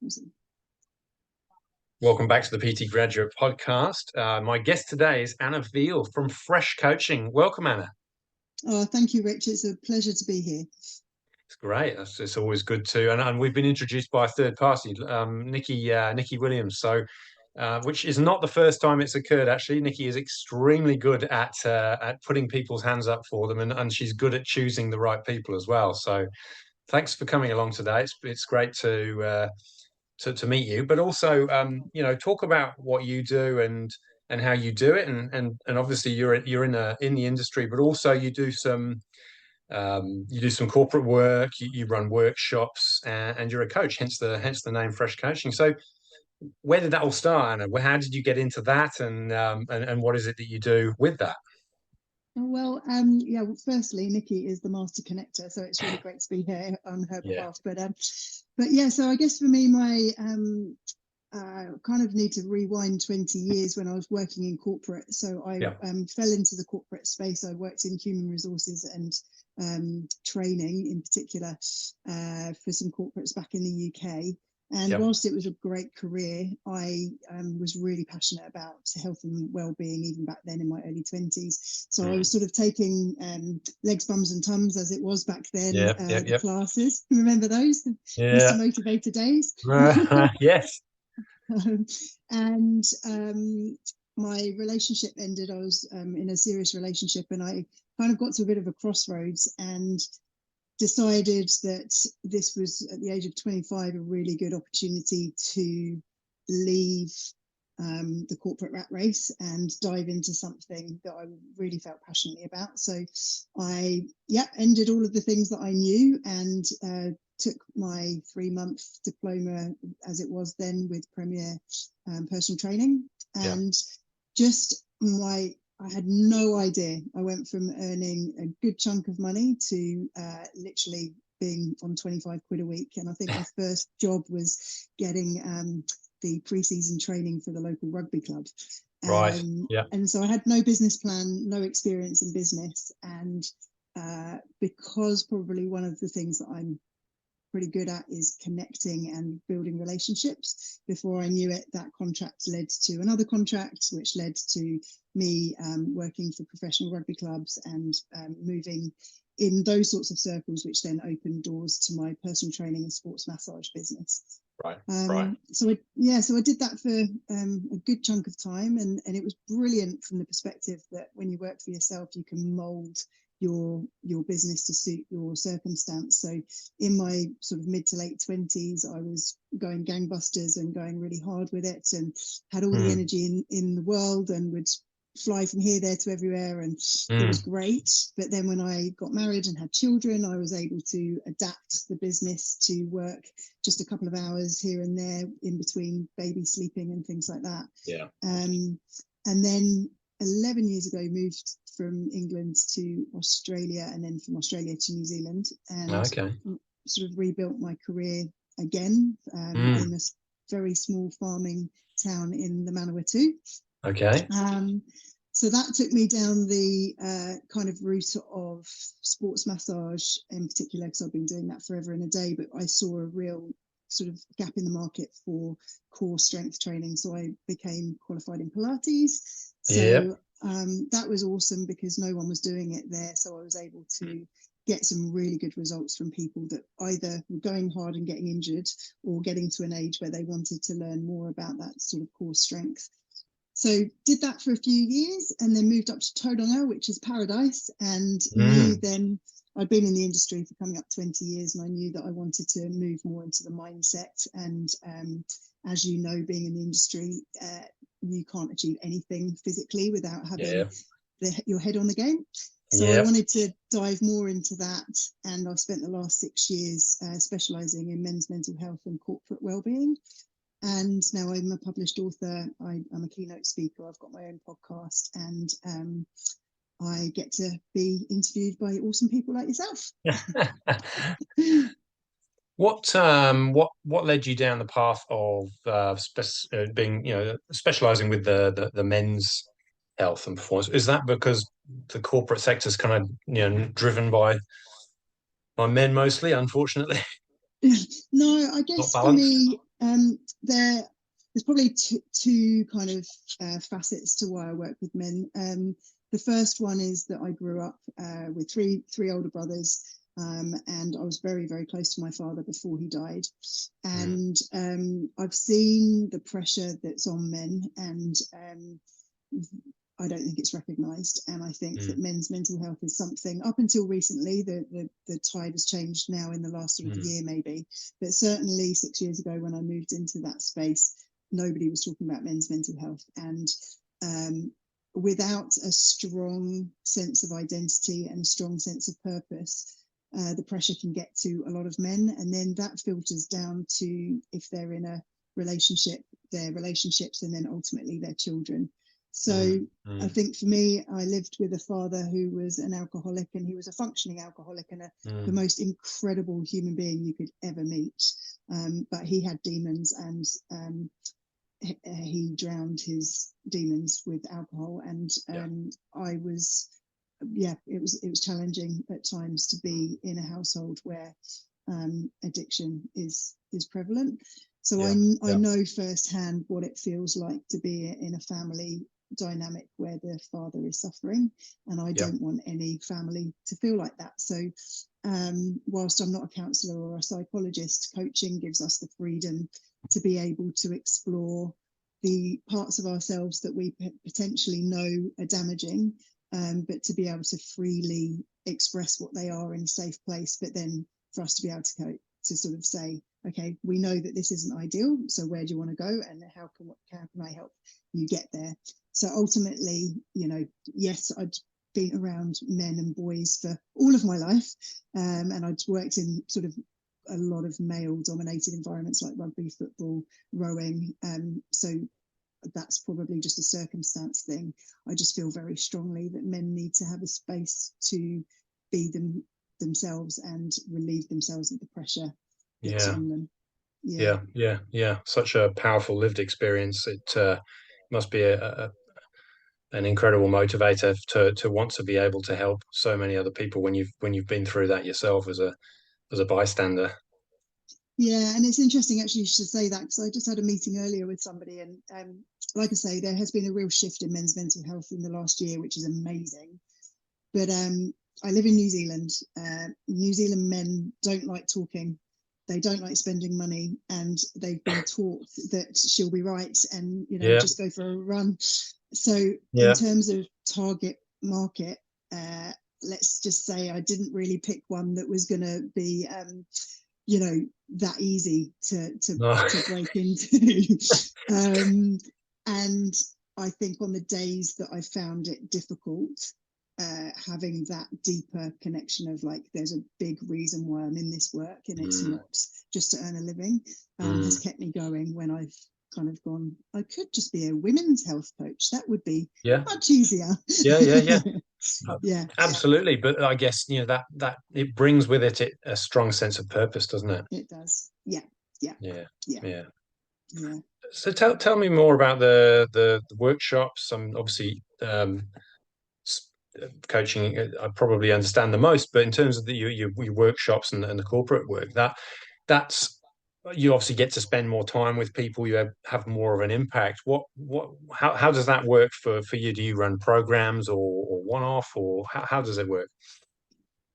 Awesome. Welcome back to the PT Graduate Podcast. My guest today is Anna Veale from Fresh Coaching. Welcome, Anna. Oh, thank you, Rich. It's a pleasure to be here. It's great. It's always good to, and we've been introduced by a third party, Nikki Williams. So, which is not the first time it's occurred. Actually, Nikki is extremely good at putting people's hands up for them, and she's good at choosing the right people as well. So, thanks for coming along today. It's great to meet you, but also talk about what you do and how you do it, and obviously you're in the industry, but also you do some corporate work, you run workshops, and you're a coach, hence the name Fresh Coaching. So where did that all start, Anna? How did you get into that, and what is it that you do with that? Well, yeah. Well, firstly, Nikki is the master connector, so it's really great to be here on her Yeah. behalf. But yeah. So I guess for me, my kind of need to rewind 20 years when I was working in corporate. So I fell into the corporate space. I worked in human resources and training in particular for some corporates back in the UK. And whilst it was a great career, I was really passionate about health and well-being even back then in my early 20s. So I was sort of taking legs, bums and tums, as it was back then, the classes. Remember those? Yeah. Mr. Motivator days? Yes. And my relationship ended. I was in a serious relationship, and I kind of got to a bit of a crossroads and decided that this was, at the age of 25, a really good opportunity to leave the corporate rat race and dive into something that I really felt passionately about. So I ended all of the things that I knew and took my 3-month diploma, as it was then, with Premier Personal Training. And just I had no idea. I went from earning a good chunk of money to literally being on 25 quid a week. And I think my first job was getting the pre-season training for the local rugby club. Right. Yeah. And so I had no business plan, no experience in business. And because probably one of the things that I'm pretty good at is connecting and building relationships. Before I knew it, that contract led to another contract, which led to me working for professional rugby clubs and moving in those sorts of circles, which then opened doors to my personal training and sports massage business. Right. So I did that for a good chunk of time, and it was brilliant from the perspective that when you work for yourself, you can mold your business to suit your circumstance. So in my sort of mid to late 20s, I was going gangbusters and going really hard with it, and had all the energy in the world, and would fly from here, there to everywhere, and it was great. But then when I got married and had children, I was able to adapt the business to work just a couple of hours here and there in between baby sleeping and things like that. And then 11 years ago, moved from England to Australia, and then from Australia to New Zealand, and sort of rebuilt my career again in a very small farming town in the Manawatu. So that took me down the kind of route of sports massage in particular, because I've been doing that forever and a day, but I saw a real sort of gap in the market for core strength training. So I became qualified in Pilates. So that was awesome because no one was doing it there. So I was able to get some really good results from people that either were going hard and getting injured, or getting to an age where they wanted to learn more about that sort of core strength. So did that for a few years, and then moved up to Tauranga, which is paradise, and knew then, I'd been in the industry for coming up 20 years, and I knew that I wanted to move more into the mindset. And as you know, being in the industry, you can't achieve anything physically without having your head on the game. So I wanted to dive more into that, and I've spent the last 6 years specialising in men's mental health and corporate wellbeing. And now I'm a published author. I'm a keynote speaker. I've got my own podcast, and I get to be interviewed by awesome people like yourself. What led you down the path of being, specializing with the men's health and performance? Is that because the corporate sector is kind of driven by men mostly, unfortunately? No, I guess for me, There's probably two kind of facets to why I work with men. The first one is that I grew up with three older brothers, and I was very, very close to my father before he died. And I've seen the pressure that's on men, and I don't think it's recognised. And I think that men's mental health is something, up until recently, the tide has changed now in the last sort of year maybe, but certainly 6 years ago when I moved into that space, nobody was talking about men's mental health. And without a strong sense of identity and a strong sense of purpose, the pressure can get to a lot of men, and then that filters down to, if they're in a relationship, their relationships, and then ultimately their children. So I think for me, I lived with a father who was an alcoholic, and he was a functioning alcoholic and the most incredible human being you could ever meet. But he had demons, and he drowned his demons with alcohol. And I was, it was challenging at times to be in a household where addiction is prevalent. So I know firsthand what it feels like to be in a family dynamic where the father is suffering, and I don't want any family to feel like that. So whilst I'm not a counsellor or a psychologist, coaching gives us the freedom to be able to explore the parts of ourselves that we potentially know are damaging, but to be able to freely express what they are in a safe place, but then for us to be able to sort of say, okay, we know that this isn't ideal, so where do you want to go, and how can I help you get there? So ultimately, yes, I'd been around men and boys for all of my life, and I'd worked in sort of a lot of male-dominated environments like rugby, football, rowing. So that's probably just a circumstance thing. I just feel very strongly that men need to have a space to be themselves and relieve themselves of the pressure that's on them. Yeah. Such a powerful lived experience. It must be an incredible motivator to want to be able to help so many other people when you've been through that yourself as a bystander. Yeah, and it's interesting actually you should say that, because I just had a meeting earlier with somebody, and like I say, there has been a real shift in men's mental health in the last year, which is amazing. But I live in New Zealand. New Zealand men don't like talking. They don't like spending money, and they've been taught that she'll be right, and just go for a run. So in terms of target market, let's just say I didn't really pick one that was going to be that easy to break into. And I think on the days that I found it difficult, having that deeper connection of like, there's a big reason why I'm in this work, and it's not just to earn a living, has kept me going when I've kind of gone, I could just be a women's health coach. That would be much easier. Yeah, absolutely. But I guess that it brings with it a strong sense of purpose, doesn't it? It does. Yeah. So tell me more about the workshops. Obviously coaching, I probably understand the most, but in terms of your workshops and the corporate work, that's you obviously get to spend more time with people. You have more of an impact. How does that work for you? Do you run programs or one-off, or how does it work?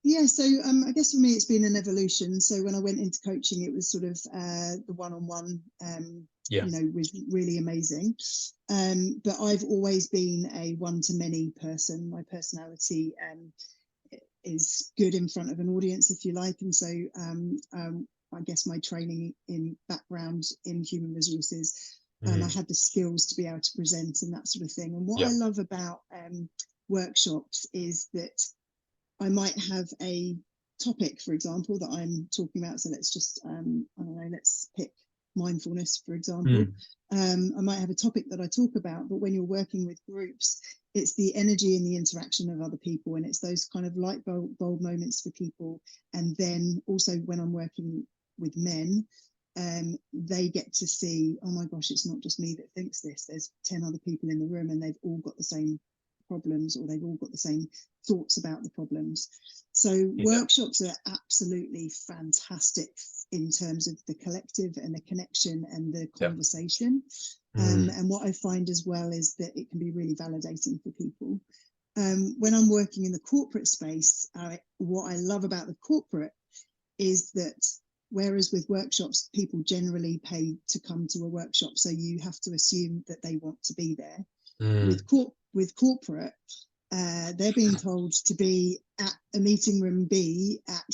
Yeah, so I guess for me it's been an evolution. So when I went into coaching, it was sort of the one-on-one, was really amazing. But I've always been a one-to-many person. My personality is good in front of an audience, if you like, and so I guess my training in background in human resources, I had the skills to be able to present and that sort of thing. And what I love about workshops is that I might have a topic, for example, that I'm talking about. So let's just, I don't know, let's pick mindfulness, for example. I might have a topic that I talk about, but when you're working with groups, it's the energy and the interaction of other people, and it's those kind of light bulb moments for people. And then also when I'm working with men, they get to see, oh my gosh, it's not just me that thinks this. There's 10 other people in the room, and they've all got the same problems, or they've all got the same thoughts about the problems. So Yeah. workshops are absolutely fantastic in terms of the collective and the connection and the conversation. And what I find as well is that it can be really validating for people. When I'm working in the corporate space, what I love about the corporate is that whereas with workshops, people generally pay to come to a workshop, so you have to assume that they want to be there. With corporate, they're being told to be at a meeting room B at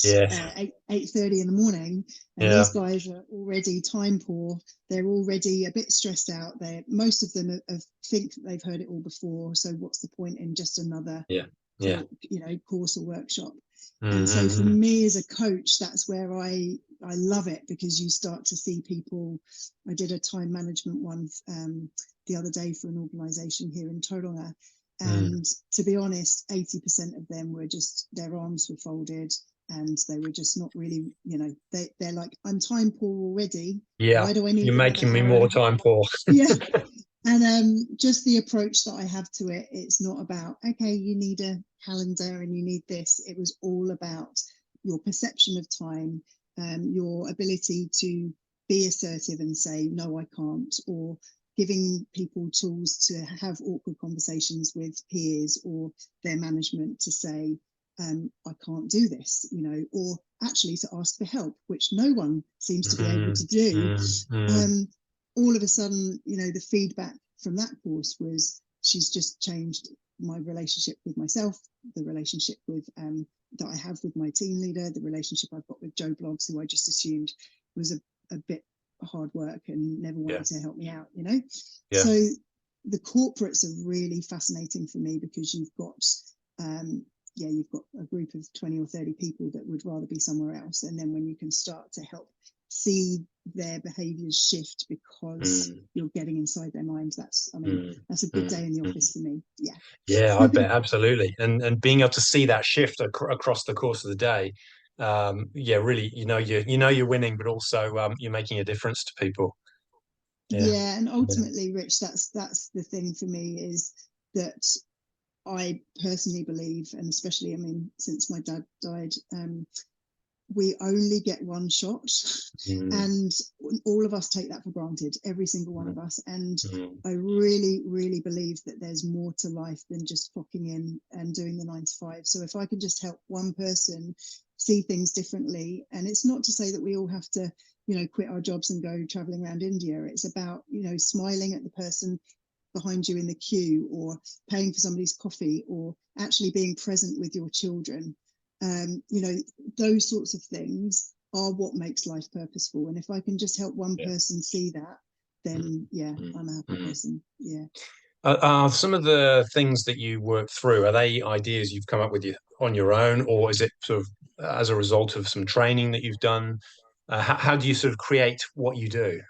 8:30 in the morning, and these guys are already time poor. They're already a bit stressed out. Most of them think that they've heard it all before. So what's the point in just another course or workshop? And so for me as a coach, that's where I love it, because you start to see people. I did a time management one the other day for an organisation here in Tauranga. And to be honest, 80% of them were just, their arms were folded and they were just not really, they're like, I'm time poor already. Yeah. Why do I need You're making me hour? more time poor. Yeah. And just the approach that I have to it, it's not about, okay, you need a calendar and you need this. It was all about your perception of time, your ability to be assertive and say, no, I can't, or giving people tools to have awkward conversations with peers or their management to say, I can't do this, or actually to ask for help, which no one seems to be able to do. All of a sudden, the feedback from that course was, she's just changed my relationship with myself, the relationship with that I have with my team leader, the relationship I've got with Joe Bloggs, who I just assumed was a bit hard work and never wanted to help me out, So the corporates are really fascinating for me, because you've got you've got a group of 20 or 30 people that would rather be somewhere else, and then when you can start to help see their behaviors shift because you're getting inside their minds, that's a good day in the office for me. I bet, absolutely. And being able to see that shift across the course of the day, really, you're winning, but also you're making a difference to people. And ultimately, Rich, that's the thing for me, is that I personally believe, and especially, since my dad died, we only get one shot, and all of us take that for granted, every single one of us. And I really, really believe that there's more to life than just clocking in and doing the 9 to 5. So if I can just help one person see things differently, and it's not to say that we all have to, quit our jobs and go traveling around India. It's about, smiling at the person behind you in the queue, or paying for somebody's coffee, or actually being present with your children. Those sorts of things are what makes life purposeful. And if I can just help one person see that, then I'm a happy person. Some of the things that you work through, are they ideas you've come up with on your own, or is it sort of as a result of some training that you've done? How do you sort of create what you do?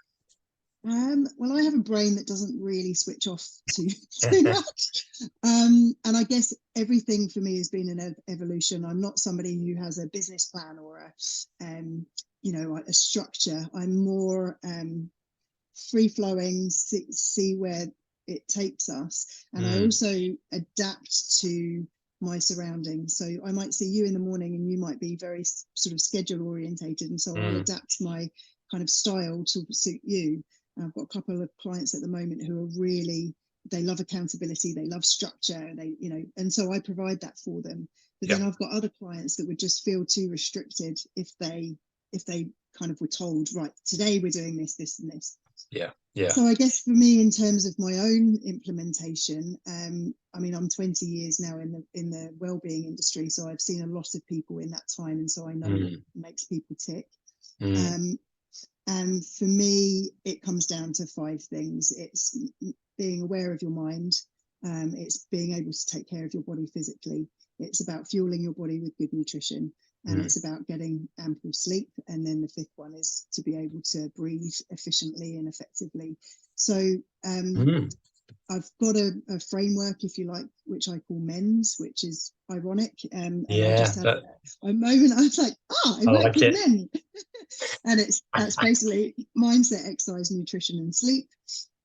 Well, I have a brain that doesn't really switch off too much. And I guess everything for me has been an evolution. I'm not somebody who has a business plan or a structure. I'm more free flowing, see where it takes us. And I also adapt to my surroundings. So I might see you in the morning and you might be very sort of schedule orientated. And so I'll adapt my kind of style to suit you. I've got a couple of clients at the moment who are really, they love accountability, they love structure, and so I provide that for them. But then I've got other clients that would just feel too restricted if they kind of were told, right, today we're doing this, this, and this. So I guess for me, in terms of my own implementation, I'm 20 years now in the wellbeing industry, so I've seen a lot of people in that time, and so I know what makes people tick. And for me, it comes down to 5 things. It's being aware of your mind. It's being able to take care of your body physically. It's about fueling your body with good nutrition. And it's about getting ample sleep. And then the 5th one is to be able to breathe efficiently and effectively. So I've got a framework, if you like, which I call M.E.N.S, which is ironic. And I Yeah, just had a moment. I was like, I I work like with it. men. And that's basically mindset, exercise, nutrition, and sleep.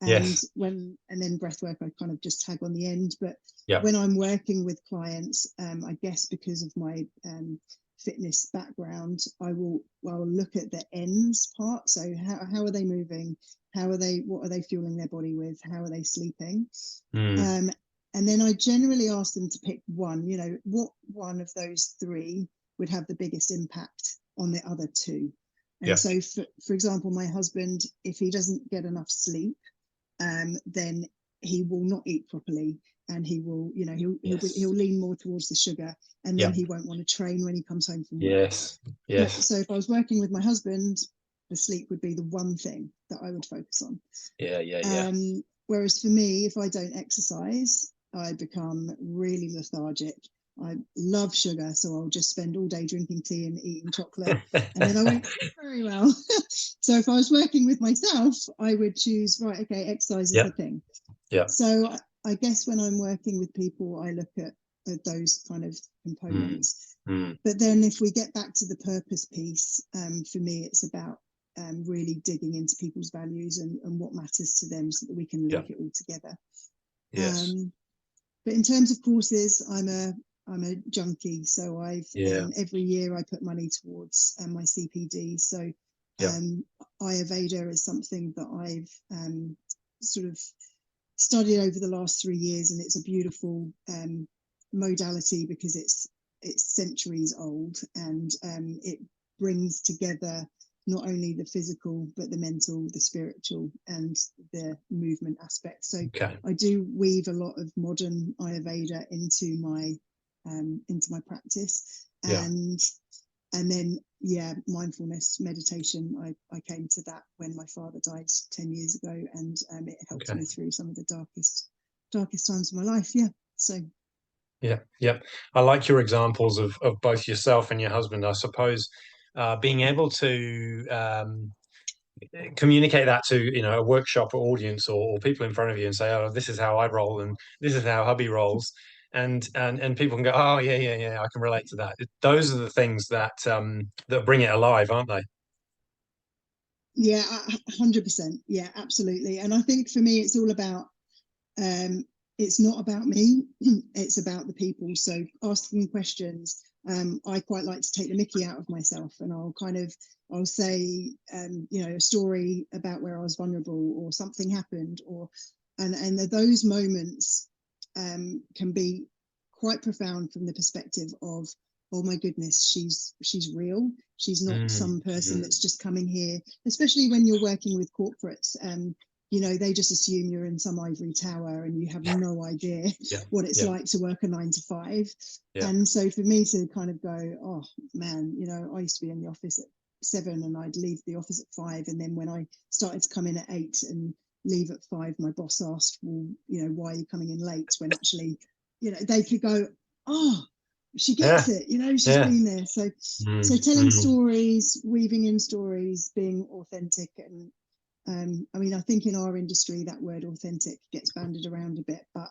And Yes. then breath work, I kind of just tag on the end. But Yeah. when I'm working with clients, I guess because of my fitness background, I'll look at the ends part. So how are they moving? What are they fueling their body with? How are they sleeping? Mm. And then I generally ask them to pick one, what one of those three would have the biggest impact on the other two. And Yeah. so, for example, my husband, if he doesn't get enough sleep, then he will not eat properly, and he will, he'll Yes. lean more towards the sugar, and then Yeah. he won't want to train when he comes home from work. Yes. Yes. So if I was working with my husband, the sleep would be the one thing that I would focus on. Yeah. Yeah. Yeah. Whereas for me, if I don't exercise, I become really lethargic. I love sugar, so I'll just spend all day drinking tea and eating chocolate, and then I won't sleep very well. So if I was working with myself, I would choose, right, okay, exercise is Yeah. the thing. Yeah. So I guess when I'm working with people, I look at those kind of Mm. components. Mm. But then if we get back to the purpose piece, for me, it's about really digging into people's values and what matters to them so that we can Yeah. link it all together. Yes. But in terms of courses, I'm a junkie, so I've Yeah. every year I put money towards my CPD. So Yeah. Ayurveda is something that I've sort of studied over the last 3 years, and it's a beautiful modality because it's centuries old, and it brings together not only the physical but the mental, the spiritual, and the movement aspect. So Okay. I do weave a lot of modern Ayurveda into my practice, Yeah. and then mindfulness meditation. I came to that when my father died 10 years ago, and it helped Okay. me through some of the darkest times of my life. Yeah, so Yeah. Yeah. I like your examples of both yourself and your husband. I suppose being able to communicate that to a workshop or audience or people in front of you and say, oh, this is how I roll and this is how hubby rolls, and people can go, oh, yeah, yeah, yeah, I can relate to that. Those are the things that bring it alive, aren't they? yeah, 100%. Yeah, absolutely. And I think for me, it's all about um, it's not about me, it's about the people. So asking questions, I quite like to take the mickey out of myself, and I'll say a story about where I was vulnerable or something happened, and those moments can be quite profound from the perspective of, oh my goodness, she's real. She's not Mm, some person mm, that's just coming here, especially when you're working with corporates. They just assume you're in some ivory tower and you have no idea yeah, what it's yeah, like to work a 9 to 5. yeah, And so for me to kind of go, oh man, I used to be in the office at 7 and I'd leave the office at 5. And then when I started to come in at 8 and leave at 5, my boss asked, well, why are you coming in late? When actually, they could go, oh, she yeah, gets it, she's yeah. been there. So Mm, telling mm. stories, weaving in stories, being authentic. And I think in our industry that word authentic gets banded around a bit, but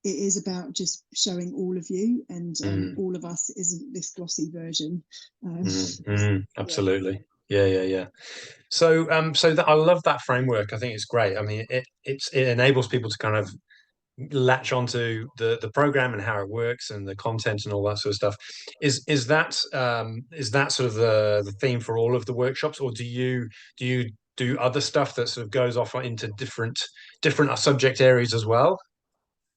it is about just showing all of you, and Mm, all of us isn't this glossy version. Um, yeah. absolutely. Yeah, yeah, yeah. So that I love that framework. I think it's great. I mean, it enables people to kind of latch onto the program and how it works and the content and all that sort of stuff. Is that sort of the theme for all of the workshops, or do you do other stuff that sort of goes off into different subject areas as well?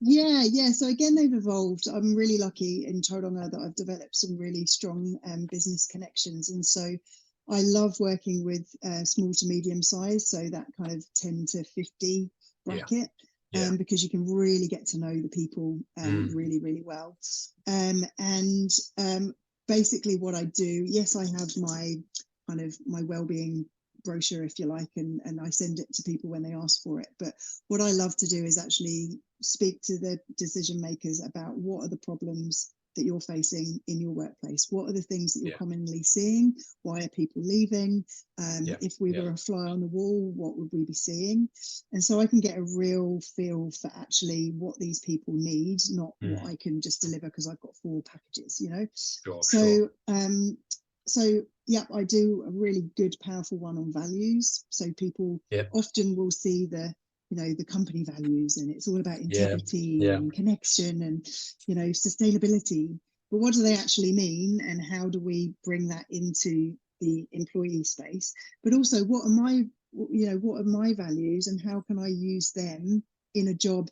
Yeah. So again, they've evolved. I'm really lucky in Tauranga that I've developed some really strong business connections, and so I love working with small to medium size, so that kind of 10 to 50 Yeah, bracket, yeah. because you can really get to know the people Mm, really, really well. And basically, what I do, yes, I have my well-being brochure, if you like, and I send it to people when they ask for it. But what I love to do is actually speak to the decision makers about what are the problems that you're facing in your workplace? What are the things that you're Yeah. commonly seeing? Why are people leaving? Yeah. If we were a fly on the wall, what would we be seeing? And so I can get a real feel for actually what these people need, not what I can just deliver because I've got 4 packages, you know. Sure, So sure. so yeah, I do a really good, powerful one on values. So people Yep. often will see the, you know, the company values, and it's all about Yeah. integrity Yeah. and connection and, you know, sustainability. But what do they actually mean, and how do we bring that into the employee space? But also, what are my, you know, what are my values, and how can I use them in a job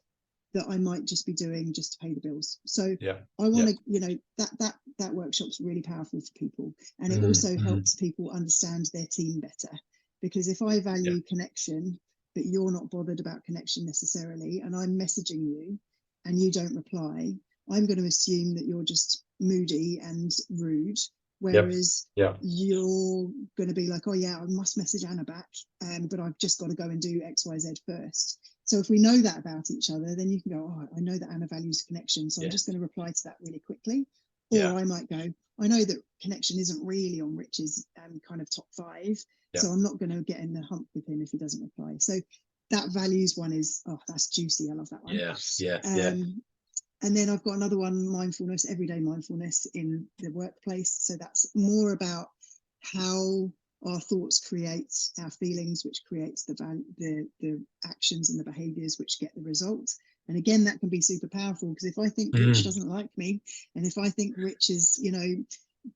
that I might just be doing just to pay the bills? So Yeah. I want Yeah. to, you know, that workshop's really powerful for people, and it Mm, also helps people understand their team better. Because if I yeah. value connection, but you're not bothered about connection necessarily, and I'm messaging you and you don't reply, I'm going to assume that you're just moody and rude. Yep. Whereas Yeah. you're going to be like, oh yeah, I must message Anna back, but I've just got to go and do X, Y, Z first. So if we know that about each other, then you can go, oh, I know that Anna values connection, so I'm Yeah. just going to reply to that really quickly. Yeah. Or I might go, I know that connection isn't really on Rich's kind of top 5, Yeah. so I'm not going to get in the hump with him if he doesn't reply. So that values one is, oh, that's juicy. I love that one. Yeah. Yeah. Yeah. And then I've got another one, mindfulness, everyday mindfulness in the workplace. So that's more about how our thoughts create our feelings, which creates the actions and the behaviors which get the results. And again, that can be super powerful, because if I think Rich doesn't like me, and if I think Rich is, you know,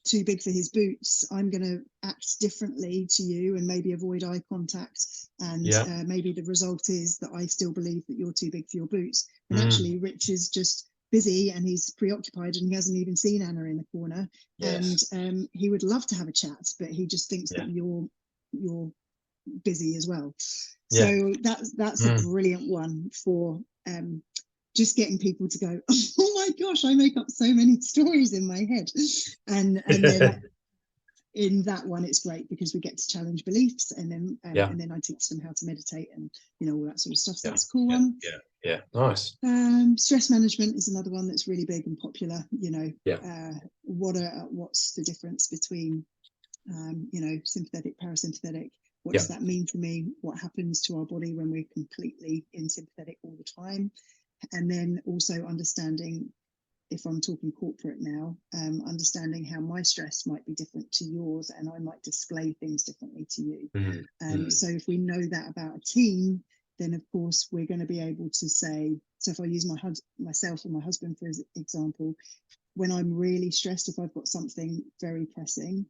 too big for his boots, I'm going to act differently to you and maybe avoid eye contact. And Yeah. maybe the result is that I still believe that you're too big for your boots. And Mm, actually, Rich is just busy and he's preoccupied and he hasn't even seen Anna in the corner. yes. And he would love to have a chat, but he just thinks that Yeah. you're busy as well. Yeah. So that's a Mm. brilliant one for just getting people to go, oh my gosh, I make up so many stories in my head. And then in that one, it's great because we get to challenge beliefs, and Yeah. then I teach them how to meditate and, you know, all that sort of stuff. So Yeah. that's a cool Yeah. one. Yeah. Yeah. Nice. Stress management is another one that's really big and popular. You know, Yeah. what's the difference between you know, sympathetic, parasympathetic? What Yeah. does that mean for me? What happens to our body when we're completely in sympathetic all the time? And then also understanding, if I'm talking corporate now, understanding how my stress might be different to yours, and I might display things differently to you. Mm, mm, So if we know that about a team, then of course we're going to be able to say, so if I use myself and my husband for example, when I'm really stressed, if I've got something very pressing,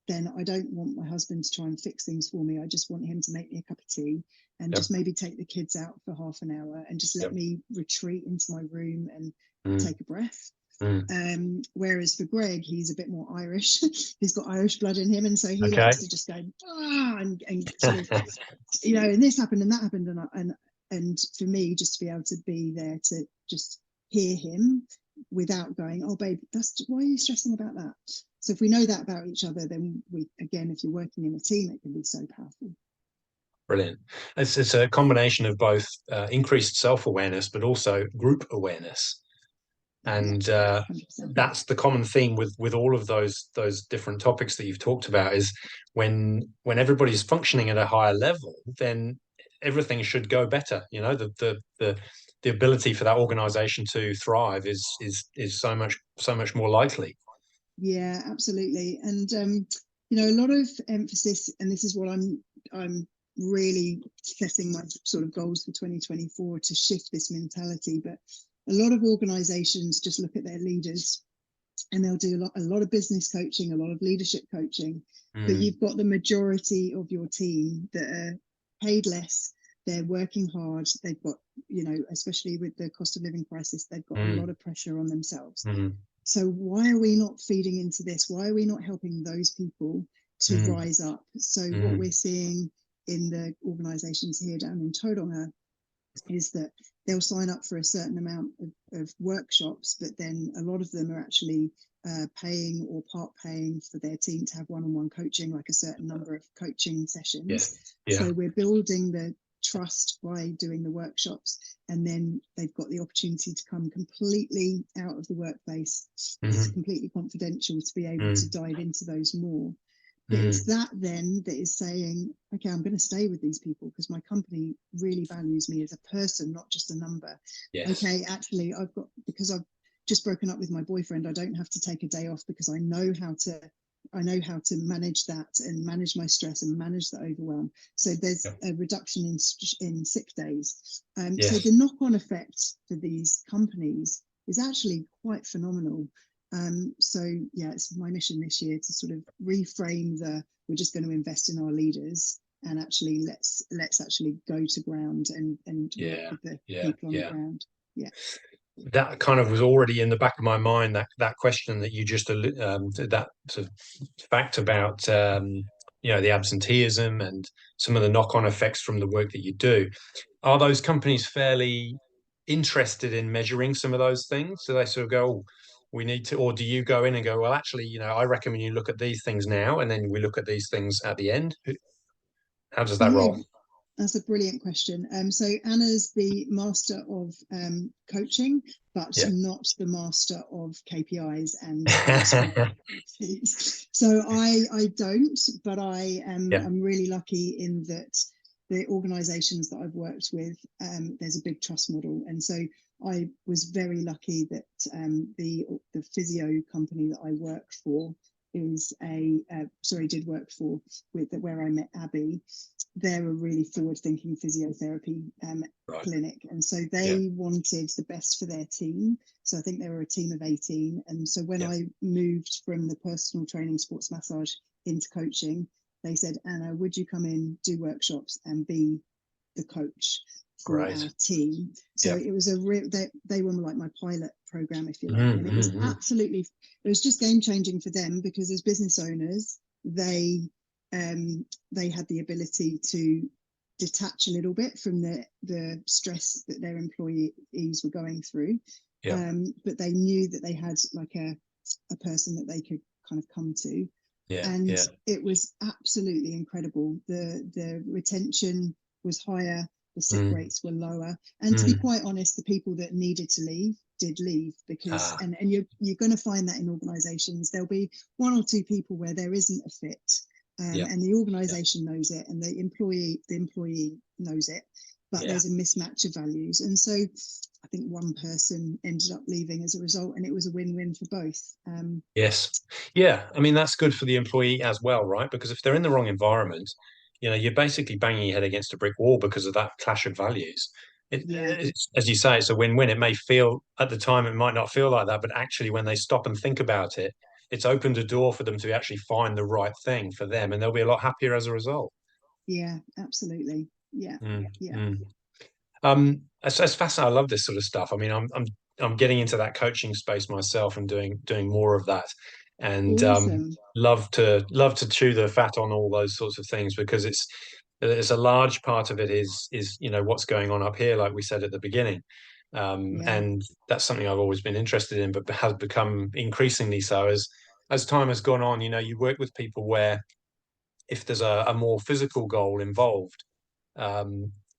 then I don't want my husband to try and fix things for me. I just want him to make me a cup of tea and yep. just maybe take the kids out for half an hour and just let Yep. me retreat into my room and Mm, take a breath. mm. Whereas for Greg, he's a bit more Irish. He's got Irish blood in him, and so he Okay. likes to just go and sort of, you know, and this happened and that happened, and for me, just to be able to be there to just hear him without going, oh babe, that's why are you stressing about that? So if we know that about each other, then we, again, if you're working in a team, it can be so powerful. Brilliant. It's a combination of both increased self-awareness, but also group awareness. Yeah, And 100%. that's the common theme with all of those different topics that you've talked about, is when everybody's functioning at a higher level, then everything should go better. You know, the ability for that organization to thrive is so much more likely. Yeah, absolutely. And you know, a lot of emphasis, and this is what I'm really setting my sort of goals for 2024 to shift this mentality. But a lot of organizations just look at their leaders and they'll do a lot of business coaching, a lot of leadership coaching, but Mm, you've got the majority of your team that are paid less. They're working hard. They've got, you know, especially with the cost of living crisis, they've got a lot mm, of pressure on themselves. mm, So why are we not feeding into this? Why are we not helping those people to mm, rise up? So what mm. we're seeing in the organisations here down in Tauranga is that they'll sign up for a certain amount of workshops, but then a lot of them are actually paying or part paying for their team to have one-on-one coaching, like a certain number of coaching Yeah. sessions. Yeah. So we're building the trust by doing the workshops, and then they've got the opportunity to come completely out of the workplace. It's completely confidential to be able to dive into those more. But it's that then that is saying, okay, I'm going to stay with these people because my company really values me as a person, not just a number. Yes. Okay, actually, because I've just broken up with my boyfriend, I don't have to take a day off because I know how to manage that and manage my stress and manage the overwhelm. So there's a reduction in sick days. Yes. So the knock-on effect for these companies is actually quite phenomenal. So yeah, it's my mission this year to sort of reframe we're just going to invest in our leaders, and actually let's actually go to ground and work with the people on the ground. Yeah. That kind of was already in the back of my mind, that question that you just that sort of fact about the absenteeism and some of the knock-on effects from the work that you do. Are those companies fairly interested in measuring some of those things? Do they sort of go, oh, we need to, or do you go in and go, well, actually, I recommend you look at these things now, and then we look at these things at the end? How does that Yeah, roll? that's a brilliant question. So Anna's the master of coaching, but not the master of KPIs and so I don't, but I'm really lucky in that the organisations that I've worked with, there's a big trust model, and so I was very lucky that the physio company that I work for is did work for with where I met Abby. They're a really forward-thinking physiotherapy clinic, and so they wanted the best for their team. So I think they were a team of 18, and so when I moved from the personal training sports massage into coaching, they said, Anna, would you come in, do workshops and be the coach for our team? So it was they were like my pilot program, if you like, and it was it was just game-changing for them, because as business owners, they had the ability to detach a little bit from the stress that their employees were going through. But they knew that they had like a person that they could kind of come to. It was absolutely incredible. The retention was higher, the sick rates were lower, and to be quite honest, the people that needed to leave did leave, because and you're going to find that in organizations there'll be one or two people where there isn't a fit, and the organization knows it, and the employee knows it, but there's a mismatch of values, and so I think one person ended up leaving as a result, and it was a win-win for both. I mean, that's good for the employee as well, right? Because if they're in the wrong environment, you're basically banging your head against a brick wall because of that clash of values. It's, as you say, it's a win-win. It may feel at the time, it might not feel like that, but actually when they stop and think about it, it's opened a door for them to actually find the right thing for them, and they'll be a lot happier as a result. Yeah, absolutely. Yeah. It's fascinating. I love this sort of stuff. I mean, I'm getting into that coaching space myself and doing more of that, and awesome. love to chew the fat on all those sorts of things, because it's a large part of it is what's going on up here, like we said at the beginning, and that's something I've always been interested in, but has become increasingly so as time has gone on. You work with people where if there's a more physical goal involved,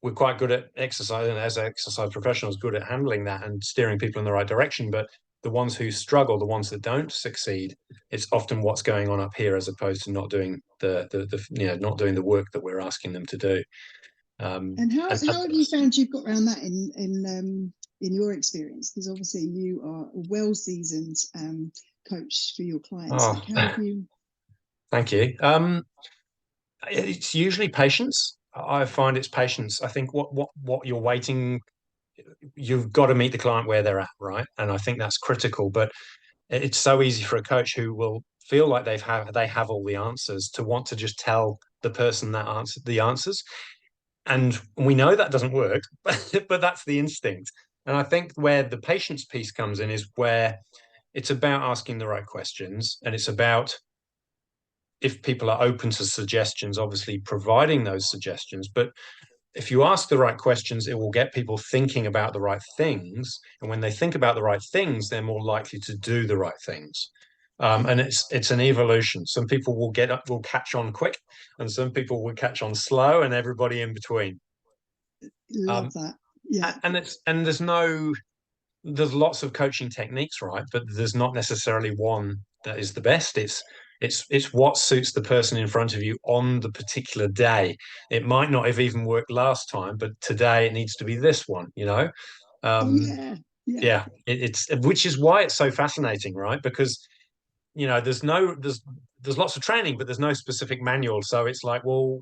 we're quite good at exercise, and as exercise professionals, good at handling that and steering people in the right direction. But the ones who struggle, the ones that don't succeed, it's often what's going on up here, as opposed to not doing not doing the work that we're asking them to do. And how have you found you've got around that in your experience? Because obviously you are a well-seasoned coach for your clients. Like, how have you? Thank you. It's usually patience. I find it's patience. I think what you're waiting, you've got to meet the client where they're at, right? And I think that's critical. But it's so easy for a coach who will feel like they have all the answers to want to just tell the person the answers. And we know that doesn't work, but that's the instinct. And I think where the patience piece comes in is where it's about asking the right questions, and it's about, if people are open to suggestions, obviously providing those suggestions. But if you ask the right questions, it will get people thinking about the right things. And when they think about the right things, they're more likely to do the right things. And it's an evolution. Some people will catch on quick, and some people will catch on slow, and everybody in between. Love Um, that. Yeah. and there's lots of coaching techniques, right? But there's not necessarily one that is the best. It's what suits the person in front of you on the particular day. It might not have even worked last time, but today it needs to be this one, you know? Oh Um, yeah. Yeah. yeah, it's which is why it's so fascinating, right? Because there's lots of training, but there's no specific manual. So it's like, well,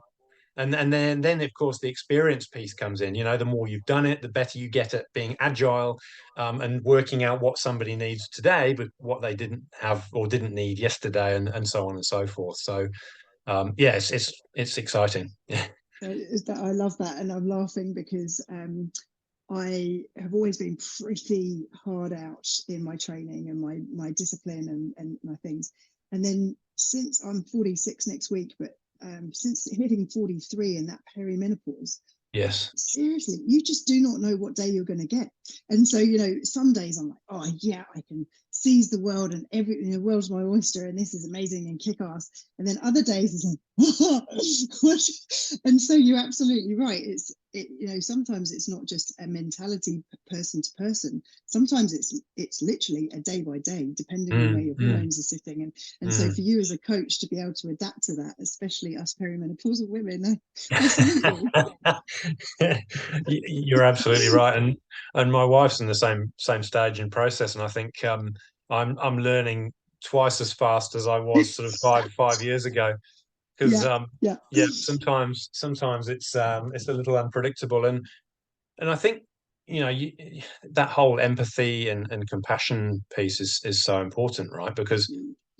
and then of course the experience piece comes in. The more you've done it, the better you get at being agile, and working out what somebody needs today but what they didn't have or didn't need yesterday, and so on and so forth. So yeah, it's exciting. Yeah. Is that I love that, and I'm laughing because I have always been pretty hard out in my training and my discipline and my things. And then since I'm 46 next week, but since hitting 43 and that perimenopause, Yes. seriously, you just do not know what day you're going to get. And so, some days I'm like, oh yeah, I can seize the world and the world's my oyster and this is amazing and kick ass. And then other days it's like, and so you're absolutely right. Sometimes it's not just a mentality person to person. Sometimes it's literally a day by day, depending on where Mm, your mm, hormones are sitting. And so mm. for you as a coach to be able to adapt to that, especially us perimenopausal women, I salute you. You're absolutely right, and my wife's in the same stage in process, and I think I'm learning twice as fast as I was sort of five years ago. Because Yeah, yeah, yeah, sometimes it's a little unpredictable, and I think that whole empathy and compassion piece is so important, right? Because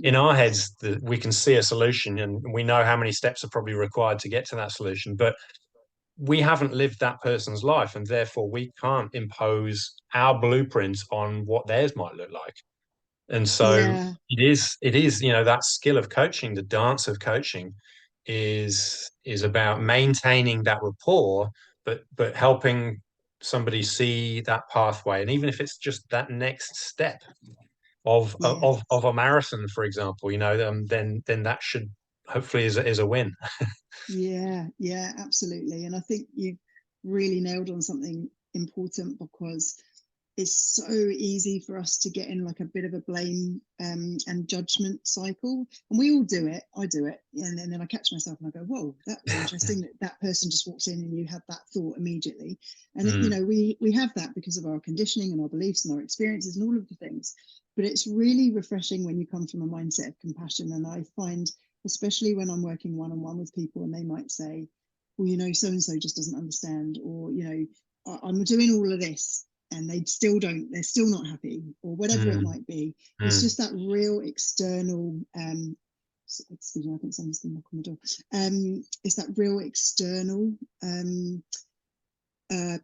in yeah, our heads, we can see a solution and we know how many steps are probably required to get to that solution, but we haven't lived that person's life, and therefore we can't impose our blueprint on what theirs might look like. And so yeah, it is that skill of coaching, the dance of coaching is about maintaining that rapport, but helping somebody see that pathway, and even if it's just that next step of yeah. of a marathon, for example, then that should hopefully is a win. Yeah, yeah, absolutely. And I think you really nailed on something important because it's so easy for us to get in like a bit of a blame and judgment cycle. And we all do it. I do it. And then I catch myself and I go, whoa, that was interesting that that person just walked in and you had that thought immediately. And, Mm, we have that because of our conditioning and our beliefs and our experiences and all of the things. But it's really refreshing when you come from a mindset of compassion. And I find, especially when I'm working one on one with people and they might say, well, so and so just doesn't understand, or, I'm doing all of this and they're still not happy, or whatever it mm, might be. It's mm. just that real external excuse me, I think someone's going to knock on the door. It's that real external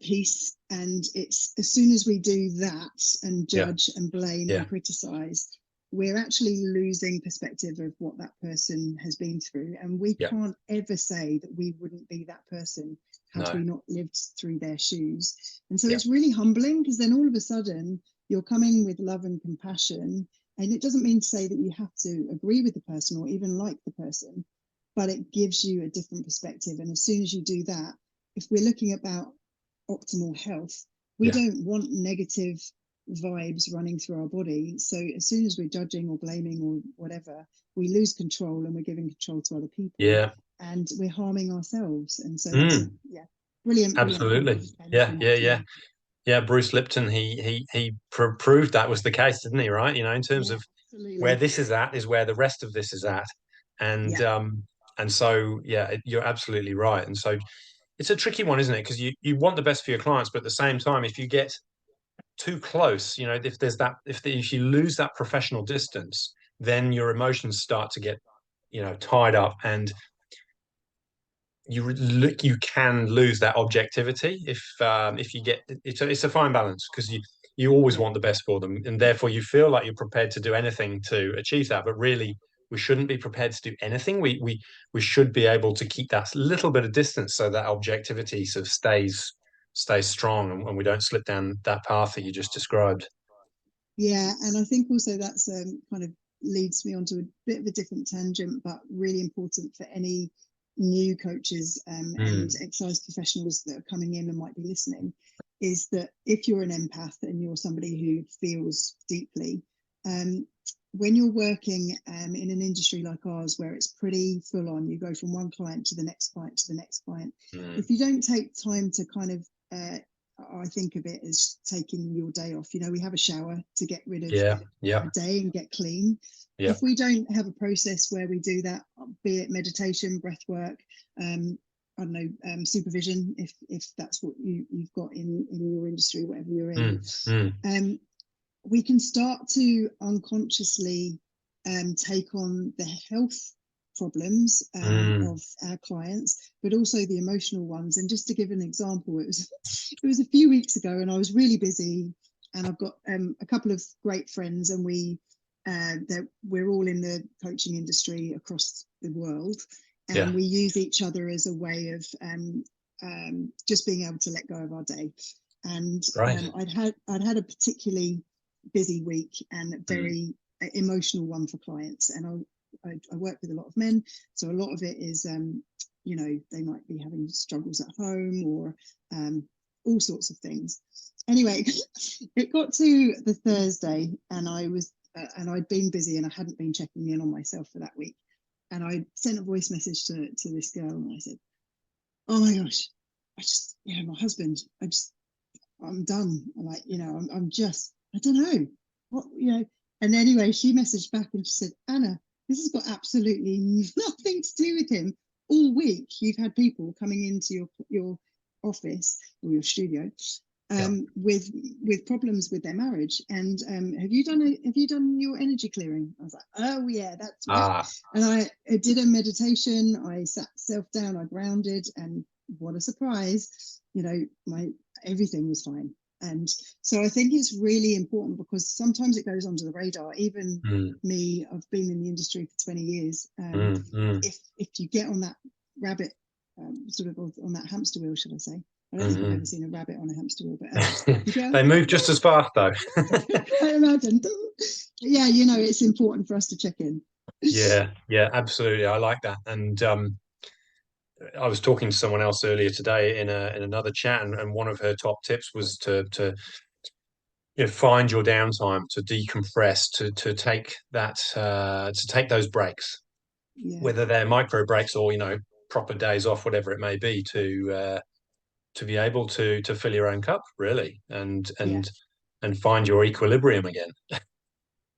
piece, and it's as soon as we do that and Yeah, judge and blame yeah, and criticize, we're actually losing perspective of what that person has been through, and we yeah. can't ever say that we wouldn't be that person had No, we not lived through their shoes. And so yeah, it's really humbling, because then all of a sudden you're coming with love and compassion, and it doesn't mean to say that you have to agree with the person or even like the person, but it gives you a different perspective. And as soon as you do that, if we're looking about optimal health, we yeah, don't want negative vibes running through our body. So as soon as we're judging or blaming or whatever, we lose control and we're giving control to other people yeah. and we're harming ourselves. And so that's, Mm, yeah, brilliant point. absolutely. Yeah, yeah, yeah. Yeah, Bruce Lipton, he proved that was the case, didn't he? Right, in terms Yeah, of where absolutely. this is at is where the rest of this is at, and Yeah, so yeah, you're absolutely right. And so it's a tricky one, isn't it? Because you want the best for your clients, but at the same time, if you get too close, if you lose that professional distance, then your emotions start to get tied up, and you can lose that objectivity if you get it's a fine balance, because you always yeah. want the best for them, and therefore you feel like you're prepared to do anything to achieve that, but really we shouldn't be prepared to do anything. We should be able to keep that little bit of distance so that objectivity sort of stays strong, and we don't slip down that path that you just described. Yeah, and I think also that's kind of leads me onto a bit of a different tangent, but really important for any new coaches and Mm. exercise professionals that are coming in and might be listening, is that if you're an empath and you're somebody who feels deeply, when you're working in an industry like ours where it's pretty full on, you go from one client to the next client to the next client. Mm. If you don't take time to kind of I think of it as taking your day off. You know, we have a shower to get rid of Yeah, yeah, our day and get clean. yeah, If we don't have a process where we do that, be it meditation, breath work, I don't know, supervision, if that's what you've got in your industry, whatever you're in, mm. Mm. we can start to unconsciously take on the health problems Mm. of our clients, but also the emotional ones. And just to give an example, it was a few weeks ago, and I was really busy, and I've got a couple of great friends, and we're all in the coaching industry across the world, Yeah, and we use each other as a way of just being able to let go of our day. And right. I'd had a particularly busy week and Mm. very emotional one for clients. And I work with a lot of men, so a lot of it is, you know, they might be having struggles at home or all sorts of things. Anyway, it got to the Thursday, and and I'd been busy and I hadn't been checking in on myself for that week. And I sent a voice message to this girl, and I said, "Oh my gosh, my husband, I'm done. I'm like, you know, I'm just, I don't know what, you know." And anyway, she messaged back and she said, "Anna, this has got absolutely nothing to do with him. All week, you've had people coming into your office or your studio Yeah. with problems with their marriage. And have you done your energy clearing?" I was like, "Oh yeah, that's right." Ah, And I did a meditation. I sat myself down. I grounded, and what a surprise! You know, my everything was fine. And so I think it's really important because sometimes it goes under the radar. Even mm, me, I've been in the industry for 20 years. mm. If you get on that rabbit, sort of on that hamster wheel, should I say? I don't think I've ever Mm. seen a rabbit on a hamster wheel, but you go, They move just as fast though. I imagine. Yeah, you know, it's important for us to check in. Yeah, yeah, absolutely. I like that. And I was talking to someone else earlier today in another chat, and one of her top tips was to find your downtime, to decompress, to take that to take those breaks, Yeah, whether they're micro breaks or proper days off, whatever it may be, to be able to fill your own cup really, and yeah. find your equilibrium again. Yeah,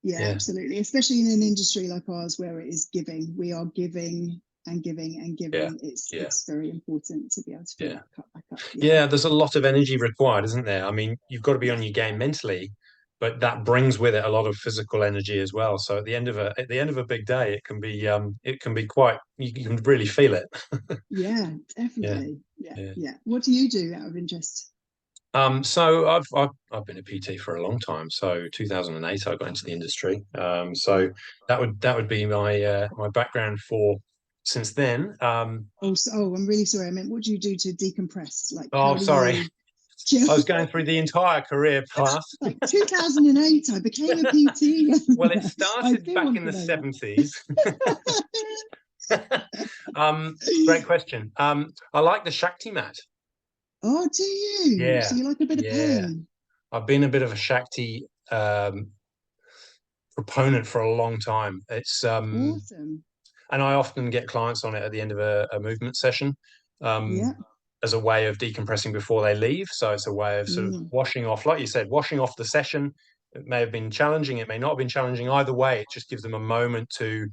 Yeah, absolutely. Especially in an industry like ours where it is giving. We are giving and giving and yeah, giving. yeah, It's very important to be able to fill yeah. that cup back up. Yeah. Yeah, there's a lot of energy required, isn't there? I mean, you've got to be Yeah. on your game mentally, but that brings with it a lot of physical energy as well. So at the end of a big day, it can be quite you can really feel it. Yeah, Yeah, definitely. Yeah. yeah. Yeah. What do you do out of interest? So I've been a PT for a long time. So 2008, I got into the industry. Yeah. So that would be my background for since then. Oh, I'm really sorry. I meant, what do you do to decompress? Like, Oh, how do sorry, you chill? I was going through the entire career path. Like 2008, I became a PT. Well, it I started still back want in to the know that. 70s. Great question. I like the Shakti mat. Oh, do you? So Yeah, you like a bit of yeah. pain? I've been a bit of a Shakti proponent for a long time. It's Awesome. and I often get clients on it at the end of a movement session, Yeah. as a way of decompressing before they leave. So it's a way of sort of Mm. washing off, like you said, washing off the session. It may have been challenging, it may not have been challenging. Either way, it just gives them a moment to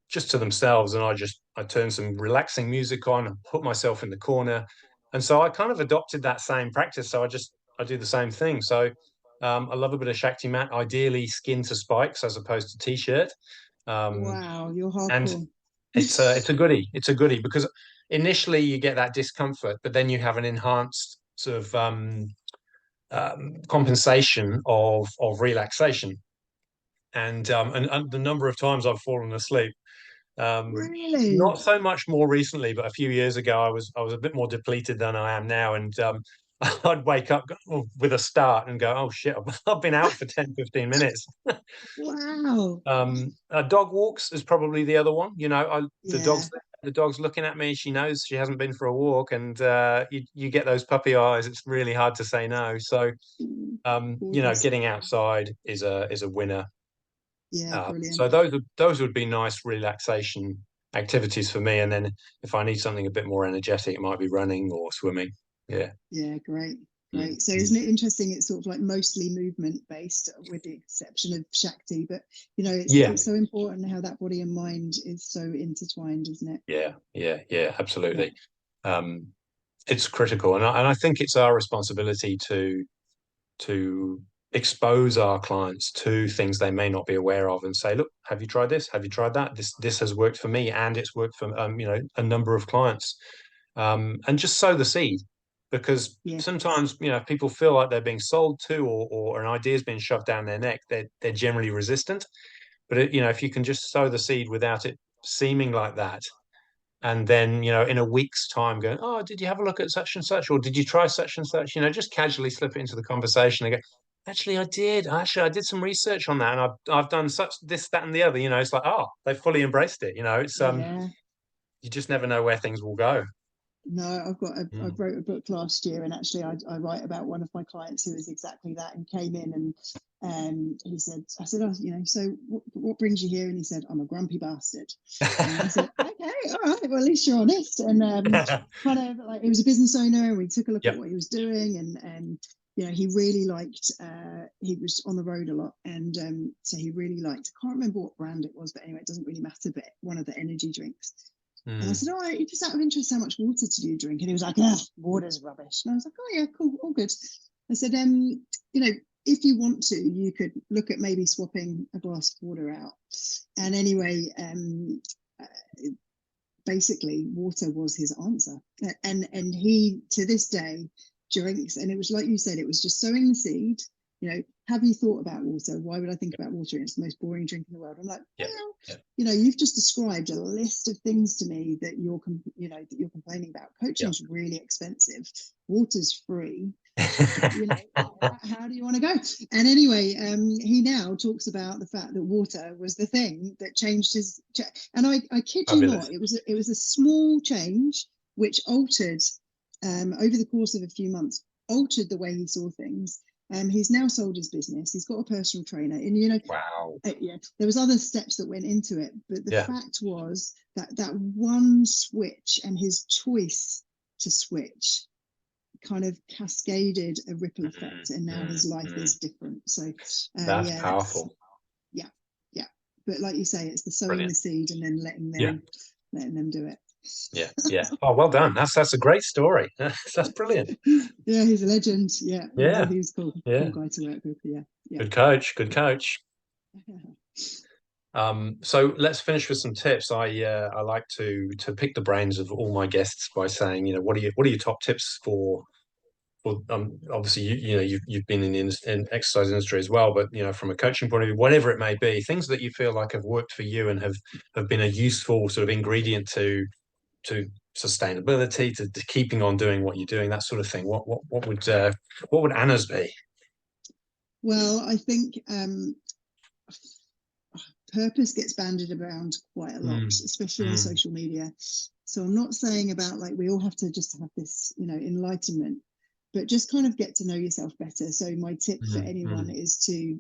just to themselves. And I turn some relaxing music on and put myself in the corner. And so I kind of adopted that same practice. So I do the same thing. So I love a bit of Shakti mat, ideally skin to spikes as opposed to t-shirt. Um, Wow, you're and hardcore. it's a goodie. It's a goodie because initially you get that discomfort, but then you have an enhanced sort of compensation of relaxation. And the number of times I've fallen asleep, Really? not so much more recently, but a few years ago I was a bit more depleted than I am now, and I'd wake up with a start and go, oh shit, I've been out for 10, 15 minutes. Wow. Dog walks is probably the other one. The Yeah. dogs. the dog's looking at me. She knows she hasn't been for a walk, and you get those puppy eyes. It's really hard to say no. So Gorgeous. getting outside is a winner. Yeah, So brilliant. those would be nice relaxation activities for me. And then if I need something a bit more energetic, it might be running or swimming. Yeah. Yeah, great. Mm, Great. So mm. isn't it interesting? It's sort of like mostly movement based, with the exception of Shakti. But Yeah. it's so important how that body and mind is so intertwined, isn't it? Yeah, Yeah. absolutely. Um, it's critical, and I think it's our responsibility to expose our clients to things they may not be aware of, and say, look, have you tried this? Have you tried that? This has worked for me, and it's worked for a number of clients, and just sow the seed, because Yeah. sometimes if people feel like they're being sold to, or an idea is being shoved down their neck, they're generally resistant. But if you can just sow the seed without it seeming like that, and then in a week's time going, oh, did you have a look at such and such, or did you try such and such, just casually slip it into the conversation and go, actually I did some research on that, and I've done such this, that, and the other. It's like, oh, they fully embraced it. It's Yeah. you just never know where things will go. No, I Mm. wrote a book last year, and actually I write about one of my clients who is exactly that, and came in and he said, I said, oh, so what brings you here? And he said, I'm a grumpy bastard. And I said, okay, all right, well, at least you're honest. And kind of like, he was a business owner, and we took a look at Yep. what he was doing, and he really liked, he was on the road a lot, and so he really liked, I can't remember what brand it was, but anyway, it doesn't really matter, but one of the energy drinks. And I Mm. said, oh, just out of interest, how much water do you drink? And he was like, ah, water's rubbish. And I was like, oh, yeah, cool, all good. I said, if you want to, you could look at maybe swapping a glass of water out. And anyway, basically, water was his answer. And he, to this day, drinks. And it was like you said, it was just sowing the seed. Have you thought about water? Why would I think about water? It's the most boring drink in the world. I'm like, Yeah. well, Yeah. you've just described a list of things to me that you're complaining about. Yeah. Coaching's really expensive. Water's free. How do you want to go? And anyway, he now talks about the fact that water was the thing that changed his. And I kid you Fabulous. not, it was a small change which altered, over the course of a few months, altered the way he saw things. He's now sold his business. He's got a personal trainer, and Wow. yeah, there was other steps that went into it, but the Yeah. fact was that one switch, and his choice to switch, kind of cascaded a ripple effect, and now his life is different. So That's yeah, powerful. yeah, yeah. But like you say, it's the sowing the Brilliant. seed and then Yeah. letting them do it. Yeah. Oh, well done. That's a great story. That's brilliant. Yeah, he's a legend. Yeah, Yeah. he was cool, Yeah. cool guy to work with. Yeah, yeah. Good coach. Good coach. So let's finish with some tips. I like to pick the brains of all my guests by saying, what are your top tips for obviously you've been in the exercise industry as well, but from a coaching point of view, whatever it may be, things that you feel like have worked for you and have been a useful sort of ingredient to sustainability, to keeping on doing what you're doing, that sort of thing. What would Anna's be? Well, I think purpose gets bandied around quite a lot, Mm, especially on mm, social media. So I'm not saying about like we all have to just have this, enlightenment, but just kind of get to know yourself better. So my tip for mm, anyone mm. is to,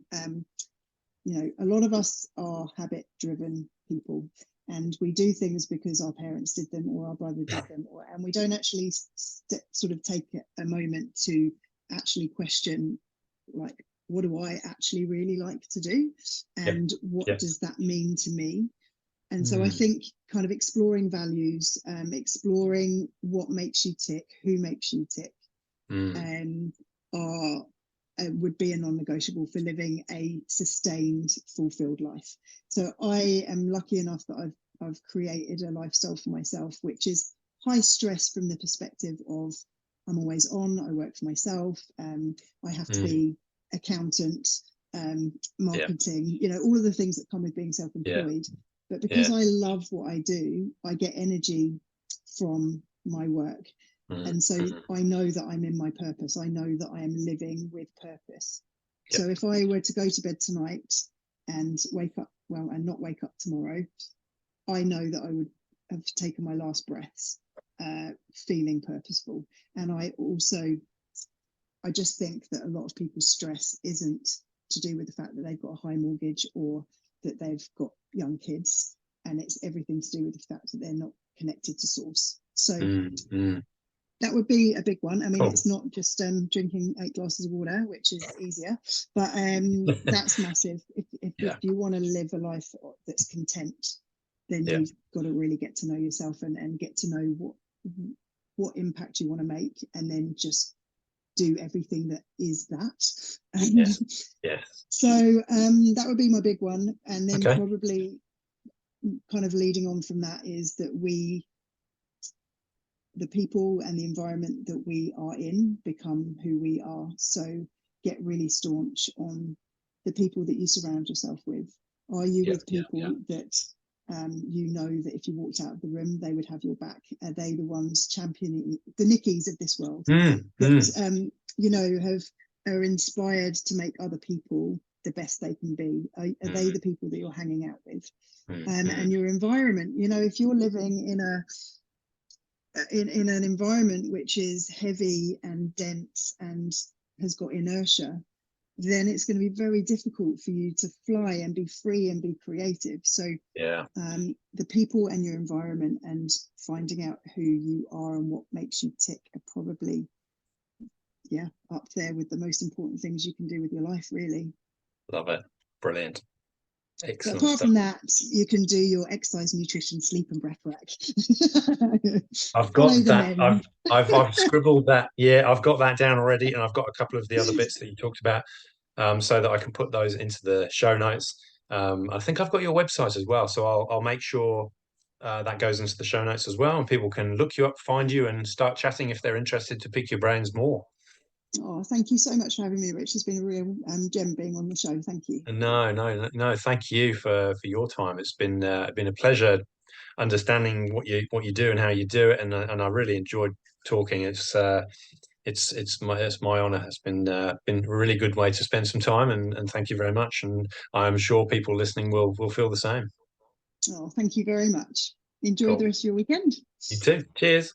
a lot of us are habit driven people, and we do things because our parents did them or our brother Yeah. did them, and we don't actually sort of take a moment to actually question, like, what do I actually really like to do, Yeah. and what Yeah. does that mean to me? And so I Mm, think kind of exploring values, exploring what makes you tick, who makes you tick, mm. um, are would be a non-negotiable for living a sustained, fulfilled life. So I am lucky enough that I've created a lifestyle for myself, which is high stress from the perspective of I'm always on. I work for myself. I have to Mm. be accountant, Yeah. marketing. All of the things that come with being Yeah. self-employed. But because Yeah. I love what I do, I get energy from my work. Mm, And so mm. I know that I'm in my purpose. I know that I am living with purpose. Yeah. So if I were to go to bed tonight and wake up, and not wake up tomorrow, I know that I would have taken my last breaths feeling purposeful. And I just think that a lot of people's stress isn't to do with the fact that they've got a high mortgage or that they've got young kids, and it's everything to do with the fact that they're not connected to source. So that would be a big one. I mean, it's not just drinking 8 glasses of water, which is easier, but that's massive. If you want to live a life that's content, then you've got to really get to know yourself and get to know what impact you want to make, and then just do everything that is that. So that would be my big one. And then probably kind of leading on from that is that the people and the environment that we are in become who we are. So get really staunch on the people that you surround yourself with. Are you with people that you know that if you walked out of the room, they would have your back? Are they the ones championing the Nickies of this world that you know are inspired to make other people the best they can be? Are they the people that you're hanging out with? And your environment, you know, if you're living in an environment which is heavy and dense and has got inertia, then it's going to be very difficult for you to fly and be free and be creative. So the people and your environment and finding out who you are and what makes you tick are probably up there with the most important things you can do with your life, really. Love it. Brilliant. Excellent. But apart from that, you can do your exercise, nutrition, sleep, and breath work. I've got that. I've scribbled that. Yeah, I've got that down already, and I've got a couple of the other bits that you talked about, so that I can put those into the show notes. I think I've got your website as well, so I'll make sure that goes into the show notes as well, and people can look you up, find you, and start chatting if they're interested to pick your brains more. Oh, thank you so much for having me, Rich. It's been a real gem being on the show. Thank you. No. Thank you for your time. It's been a pleasure understanding what you do and how you do it, and I really enjoyed talking. It's my honor. It's been a really good way to spend some time, and thank you very much. And I'm sure people listening will feel the same. Oh, thank you very much. Enjoy the rest of your weekend. You too. Cheers.